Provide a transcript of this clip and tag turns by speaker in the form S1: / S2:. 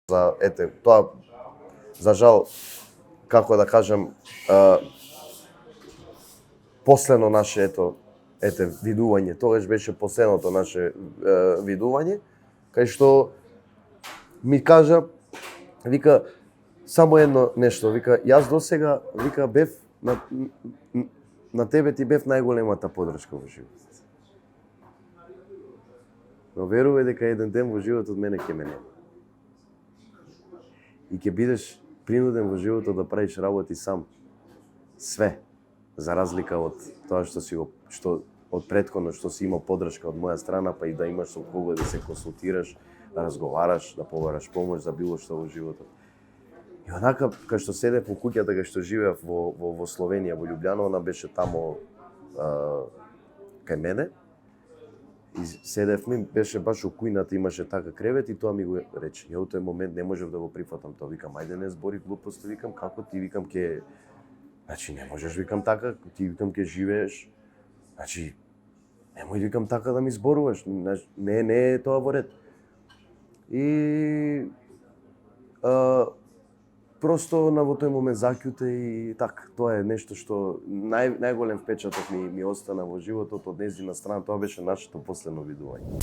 S1: За тоа за жал, како да кажам, последно наше видување, тогаш беше последното наше видување, кај што ми кажа, вика, само едно нешто, вика, јас досега, вика, бев на тебе ти бев најголемата подршка во животот. Но верувај дека еден ден во животот мене ќе ме нема. И ќе бидеш принуден во животот да правиш работи сам. Све. За разлика од тоа што од претходно што си имал подршка од моја страна, па и да имаш со кого да се консултираш, да разговараш, да побараш помош за било што во животот. И онака, кај што седев во куќата, кај што живеев во Словенија, во Љубљана, она беше тамо кај мене. И седевме, беше баш у кујната, имаше така кревет и тоа ми го рече. Ја у тој момент не можев да го прифатам тоа. Викам, ајде не збори глупости, викам, како ти, викам, ке... Значи, не можеш, викам, така, ти, викам, ке живееш. Значи, немој, викам, така да ми зборуваш. Не е тоа во ред. И... Просто во тој момент заќуте и така, тоа е нешто што најголем впечаток ми остана во животот од нејзина страна, тоа беше нашето последно видување.